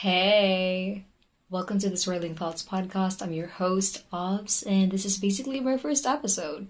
Hey, welcome to the Swirling Thoughts podcast. I'm your host, Obs, and this is basically my first episode.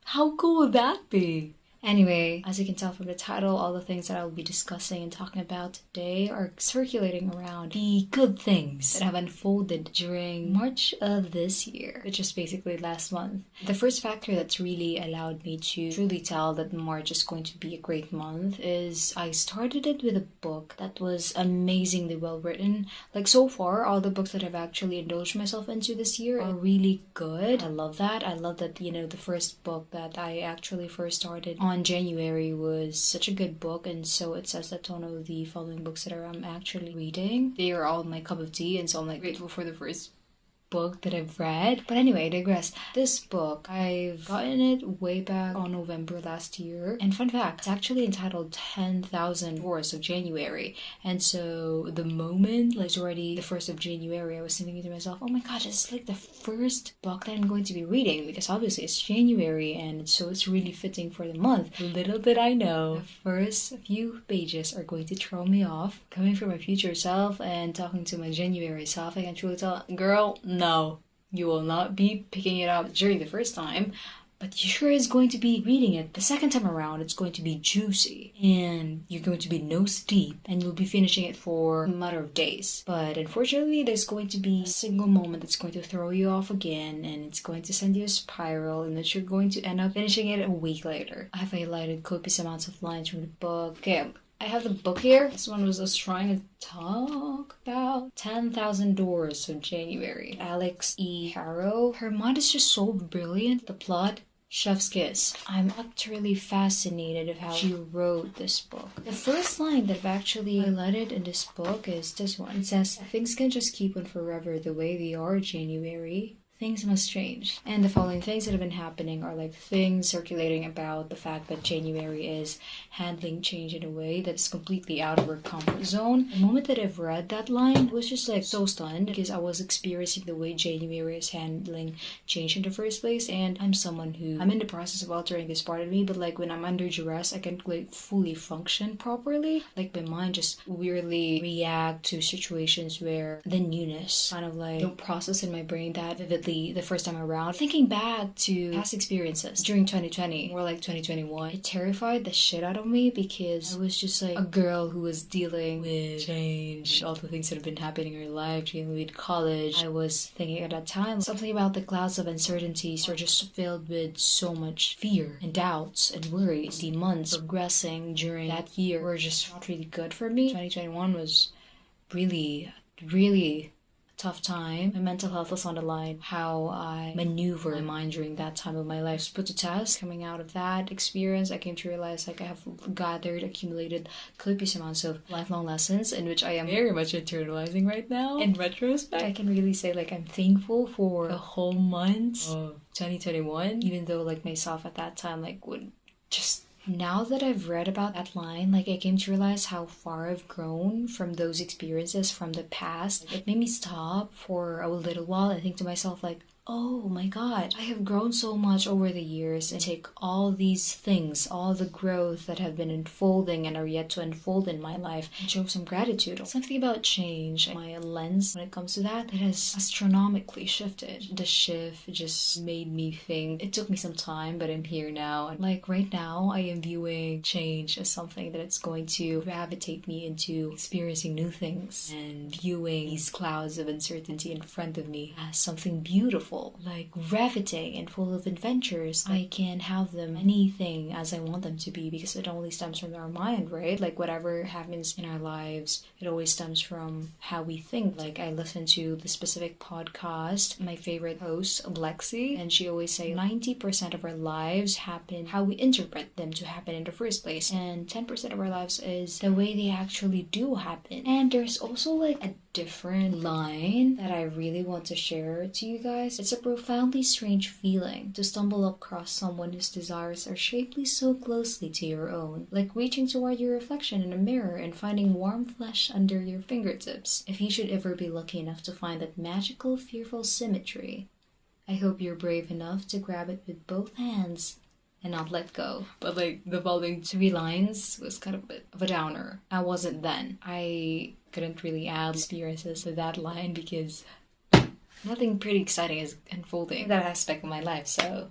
How cool would that be? Anyway, as you can tell from the title, all the things that I will be discussing and talking about today are circulating around the good things that have unfolded during March of this year, which is basically last month. The first factor that's really allowed me to truly tell that March is going to be a great month is I started it with a book that was amazingly well written. Like so far, all the books that I've actually indulged myself into this year are really good. I love that. I love that, the first book that I actually first started on January was such a good book, and so it sets the tone of the following books that I'm actually reading. They are all my cup of tea, and so I'm like grateful for the first book that I've read. But anyway, I digress. This book, I've gotten it way back on November last year. And fun fact, it's actually entitled 10,000 Doors of January. And so the moment, like it's already the 1st of January, I was thinking to myself, oh my god, this is like the first book that I'm going to be reading, because obviously it's January and so it's really fitting for the month. Little did I know, the first few pages are going to throw me off. Coming from my future self and talking to my January self, I can truly tell, girl, no, you will not be picking it up during the first time, but you sure is going to be reading it the second time around. It's going to be juicy, and you're going to be nose deep, and you'll be finishing it for a matter of days. But unfortunately, there's going to be a single moment that's going to throw you off again, and it's going to send you a spiral, and that you're going to end up finishing it a week later. I've highlighted copious amounts of lines from the book. Okay, I have the book here. This one was just trying to talk about 10,000 Doors of January. Alex E. Harrow. Her mind is just so brilliant. The plot, chef's kiss. I'm utterly fascinated of how she wrote this book. The first line that I've actually highlighted in this book is this one. It says, things can just keep on forever the way they are, January. Things must change. And the following things that have been happening are like things circulating about the fact that January is handling change in a way that's completely out of her comfort zone. The moment that I've read that line, I was just like so stunned because I was experiencing the way January is handling change in the first place, and I'm someone who I'm in the process of altering this part of me, but like when I'm under duress, I can't like fully function properly. Like my mind just weirdly react to situations where the newness kind of like don't process in my brain that vividly the first time around. Thinking back to past experiences during 2020 or like 2021, it terrified the shit out of me because I was just like a girl who was dealing with change, all the things that have been happening in her life, dealing with college. I was thinking at that time something about the clouds of uncertainties are just filled with so much fear and doubts and worries. The months progressing during that year were just not really good for me. 2021 was really tough time. My mental health was on the line. How I maneuver my mind during that time of my life was put to test. Coming out of that experience, I came to realize like I have accumulated copious amounts of lifelong lessons in which I am very much internalizing right now. In retrospect, I can really say like I'm thankful for the whole month of 2021, even though like myself at that time like would just now that I've read about that line, like I came to realize how far I've grown from those experiences from the past. It made me stop for a little while and think to myself like, oh my god, I have grown so much over the years, and take all these things, all the growth that have been unfolding and are yet to unfold in my life, and show some gratitude. Something about change, my lens when it comes to that, it has astronomically shifted. The shift just made me think. It took me some time, but I'm here now. And like right now, I am viewing change as something that it's going to gravitate me into experiencing new things and viewing these clouds of uncertainty in front of me as something beautiful, like riveting and full of adventures. I can have them anything as I want them to be because it only stems from our mind, right? Like whatever happens in our lives, it always stems from how we think. Like I listen to the specific podcast, my favorite host, Lexi, and she always say 90% of our lives happen how we interpret them to happen in the first place, and 10% of our lives is the way they actually do happen. And there's also like a different line that I really want to share to you guys. It's a profoundly strange feeling to stumble across someone whose desires are shapely so closely to your own, like reaching toward your reflection in a mirror and finding warm flesh under your fingertips. If you should ever be lucky enough to find that magical, fearful symmetry, I hope you're brave enough to grab it with both hands and not let go. But like the following 3 lines was kind of a bit of a downer. I wasn't then. I couldn't really add experiences to that line because nothing pretty exciting is unfolding in that aspect of my life. So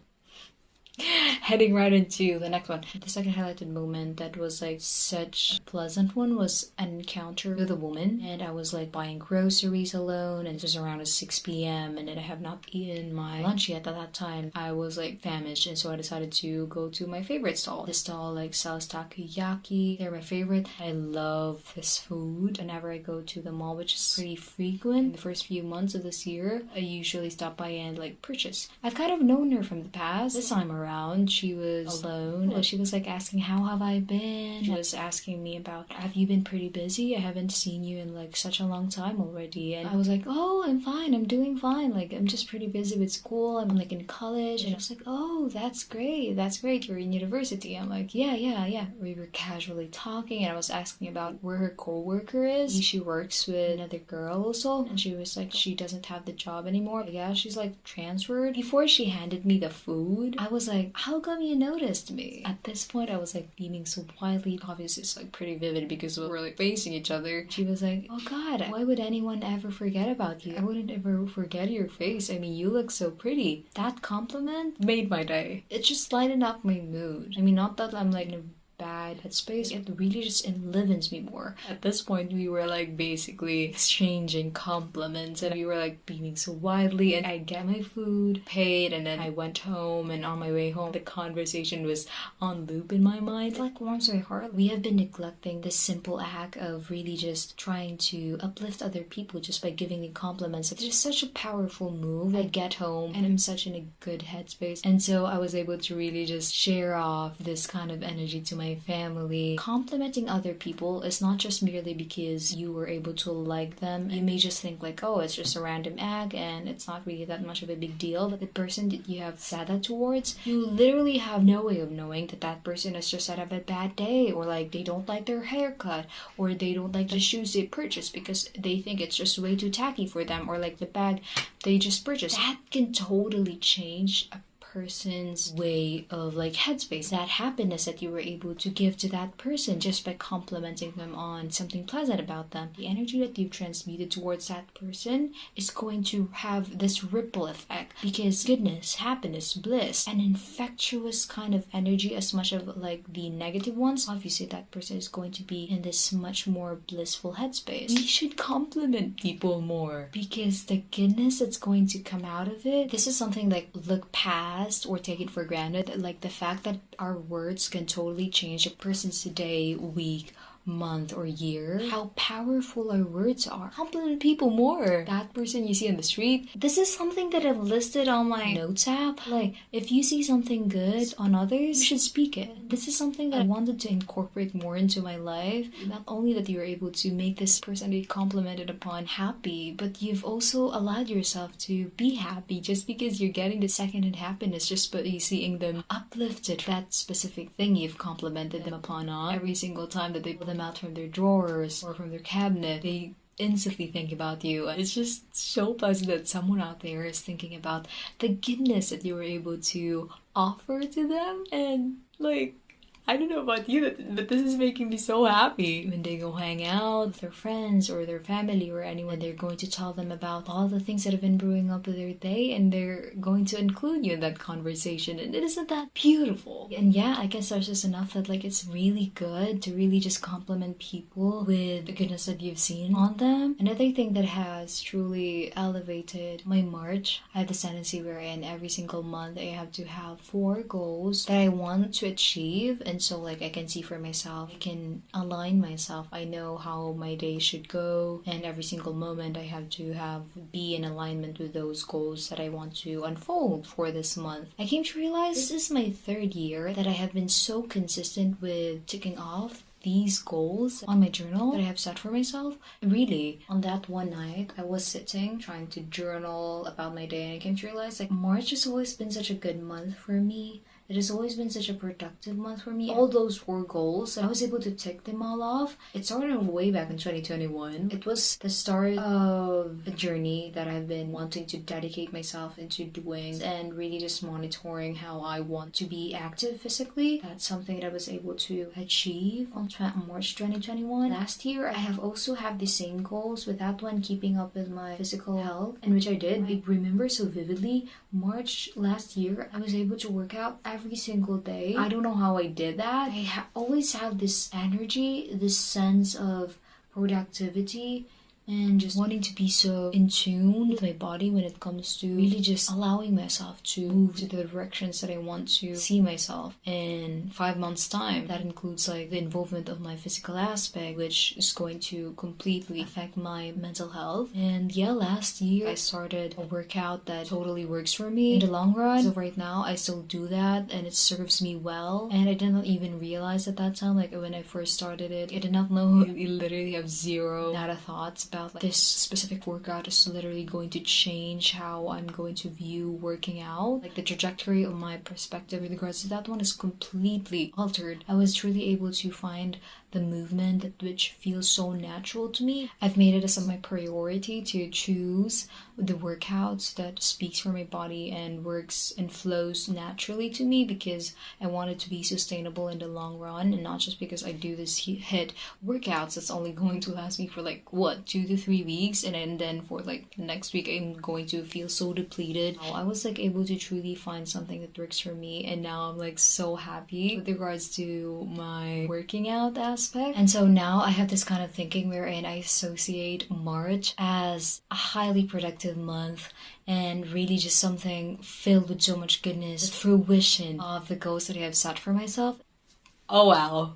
heading right into the next one. The second highlighted moment that was like such a pleasant one was an encounter with a woman, and I was like buying groceries alone, and it was around 6 p.m. and I have not eaten my lunch yet. At that time I was like famished, and so I decided to go to my favorite stall. This stall like sells takoyaki. They're my favorite. I love this food whenever I go to the mall, which is pretty frequent. In the first few months of this year I usually stop by and like purchase. I've kind of known her from the past. This time around she was alone. She was like asking how have I been. She was asking me about, have you been pretty busy? I haven't seen you in like such a long time already. And I was like, oh, I'm fine, I'm doing fine, like I'm just pretty busy with school. I'm like in college. And I was like, oh, that's great, you're in university. I'm like, yeah. We were casually talking, and I was asking about where her co-worker is. She works with another girl also, and she was like, she doesn't have the job anymore. Yeah, she's like transferred. Before she handed me the food, I was like, how come you noticed me? At this point I was like beaming so wildly. Obviously it's like pretty vivid because we were like facing each other. She was like, oh god, why would anyone ever forget about you? I wouldn't ever forget your face. I mean, you look so pretty. That compliment made my day. It just lightened up my mood. I mean, not that I'm like in a bad headspace, it really just enlivens me more. At this point we were like basically exchanging compliments, and we were like beaming so widely, and I get my food, paid, and then I went home, and on my way home the conversation was on loop in my mind. It like warms my heart. We have been neglecting this simple act of really just trying to uplift other people just by giving them compliments. It's just such a powerful move. I get home and I'm such in a good headspace, and so I was able to really just share off this kind of energy to my family. Complimenting other people is not just merely because you were able to like them. You may just think like, oh, it's just a random act and it's not really that much of a big deal. But the person that you have said that towards, you literally have no way of knowing that that person has just had a bad day, or like they don't like their haircut, or they don't like the shoes they purchased because they think it's just way too tacky for them, or like the bag they just purchased. That can totally change a person's way of like headspace. That happiness that you were able to give to that person just by complimenting them on something pleasant about them, the energy that you've transmuted towards that person is going to have this ripple effect, because goodness, happiness, bliss, an infectious kind of energy, as much of like the negative ones, obviously that person is going to be in this much more blissful headspace. We should compliment people more, because the goodness that's going to come out of it, this is something like look past or take it for granted, like the fact that our words can totally change a person's day, week, month, or year. How powerful our words are. Compliment people more. That person you see on the street, this is something that I've listed on my notes app. Like, if you see something good on others, you should speak it. This is something that I wanted to incorporate more into my life. Not only that you're able to make this person be complimented upon happy, but you've also allowed yourself to be happy just because you're getting the second-hand happiness just by seeing them uplifted. That specific thing you've complimented them upon on every single time that they pull them out from their drawers or from their cabinet, they instantly think about you. It's just so pleasant that someone out there is thinking about the goodness that you were able to offer to them. And like, I don't know about you, but this is making me so happy. When they go hang out with their friends or their family or anyone, they're going to tell them about all the things that have been brewing up with their day, and they're going to include you in that conversation. And isn't that beautiful? And yeah, I guess there's just enough that like it's really good to really just compliment people with the goodness that you've seen on them. Another thing that has truly elevated my March, I have this tendency wherein every single month I have to have 4 goals that I want to achieve. And so like I can see for myself, I can align myself, I know how my day should go, and every single moment I have to be in alignment with those goals that I want to unfold for this month. I came to realize this is my 3rd year that I have been so consistent with ticking off these goals on my journal that I have set for myself. Really, on that one night, I was sitting trying to journal about my day, and I came to realize like March has always been such a good month for me. It has always been such a productive month for me. All those 4 goals, I was able to tick them all off. It started way back in 2021. It was the start of a journey that I've been wanting to dedicate myself into doing and really just monitoring how I want to be active physically. That's something that I was able to achieve on March 2021. Last year, I have also had the same goals with that one, keeping up with my physical health, in which I did. I remember so vividly, March last year, I was able to work out every single day. I don't know how I did that. I always have this energy, this sense of productivity, and just wanting to be so in tune with my body when it comes to really just allowing myself to move to the directions that I want to see myself in 5 months' time. That includes like the involvement of my physical aspect, which is going to completely affect my mental health. And yeah, last year I started a workout that totally works for me in the long run. So right now I still do that and it serves me well. And I did not even realize at that time, like when I first started it, I did not know. I literally have zero data thoughts about like this specific workout is literally going to change how I'm going to view working out. Like the trajectory of my perspective with regards to that one is completely altered. I was truly able to find the movement which feels so natural to me. I've made it as my priority to choose the workouts that speaks for my body and works and flows naturally to me, because I want it to be sustainable in the long run, and not just because I do this hit workouts that's only going to last me for like 2 to 3 weeks, and then for like next week I'm going to feel so depleted. I was like able to truly find something that works for me, and now I'm like so happy with regards to my working out aspect. And so now I have this kind of thinking wherein I associate March as a highly productive month and really just something filled with so much goodness, the fruition of the goals that I have set for myself. Oh wow.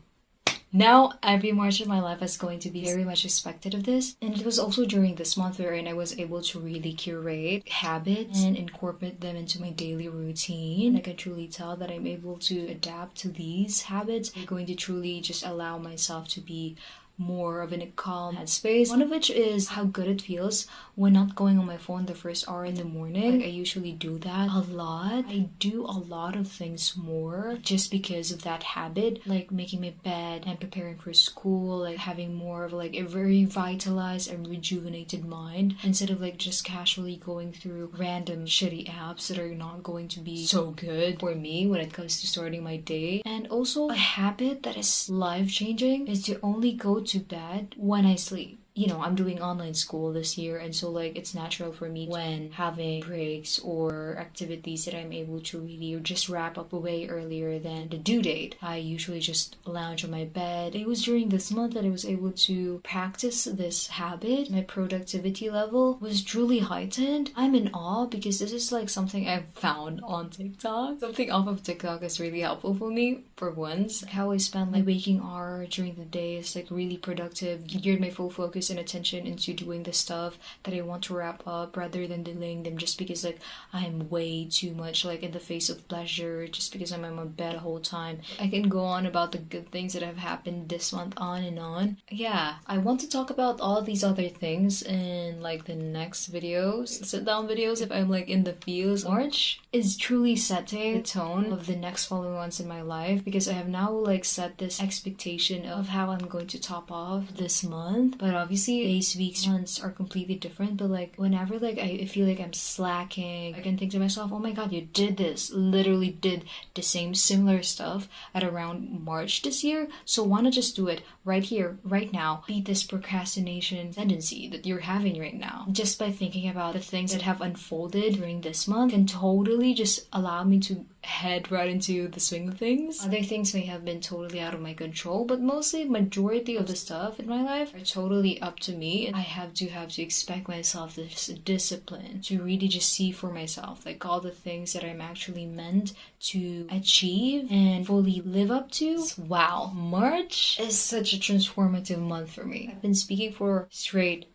Now, every March of my life is going to be very much expected of this. And it was also during this month wherein I was able to really curate habits and incorporate them into my daily routine. I can truly tell that I'm able to adapt to these habits. I'm going to truly just allow myself to be more of in a calm headspace. One of which is how good it feels when not going on my phone the first hour in the morning. Like, I usually do that a lot. I do a lot of things more just because of that habit, like making my bed and preparing for school, like having more of like a very vitalized and rejuvenated mind instead of like just casually going through random shitty apps that are not going to be so good for me when it comes to starting my day. And also a habit that is life-changing is to only go to bed when I sleep. You know, I'm doing online school this year, and so like it's natural for me when having breaks or activities that I'm able to really just wrap up way earlier than the due date. I usually just lounge on my bed. It was during this month that I was able to practice this habit. My productivity level was truly heightened. I'm in awe because this is like something I've found on TikTok. Something off of TikTok is really helpful for me for once. Like how I spend my waking hour during the day is like really productive, geared my full focus and attention into doing the stuff that I want to wrap up rather than delaying them just because like I'm way too much like in the face of pleasure just because I'm in my bed the whole time. I can go on about the good things that have happened this month on and on. Yeah, I want to talk about all these other things in like the next videos, sit down videos if I'm like in the feels. March is truly setting the tone of the next following months in my life because I have now like set this expectation of how I'm going to top off this month. But obviously days, weeks, months are completely different, but like whenever like I feel like I'm slacking, I can think to myself, oh my god, you did this, literally did the same similar stuff at around March this year, so why not just do it right here, right now? Beat this procrastination tendency that you're having right now. Just by thinking about the things that have unfolded during this month can totally just allow me to head right into the swing of things. Other things may have been totally out of my control, but mostly majority of the stuff in my life are totally up to me. I have to expect myself this discipline to really just see for myself like all the things that I'm actually meant to achieve and fully live up to. Wow, March is such a transformative month for me. I've been speaking for straight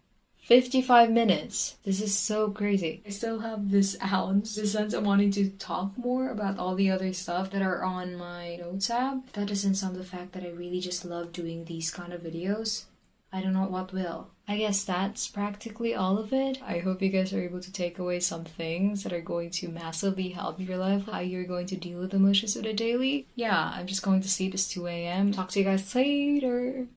55 minutes. This is so crazy. I still have this sense of wanting to talk more about all the other stuff that are on my notes app. If that isn't some of the fact that I really just love doing these kind of videos, I don't know what will. I guess that's practically all of it. I hope you guys are able to take away some things that are going to massively help your life, how you're going to deal with emotions on a daily. Yeah, I'm just going to sleep. It's 2 a.m. Talk to you guys later.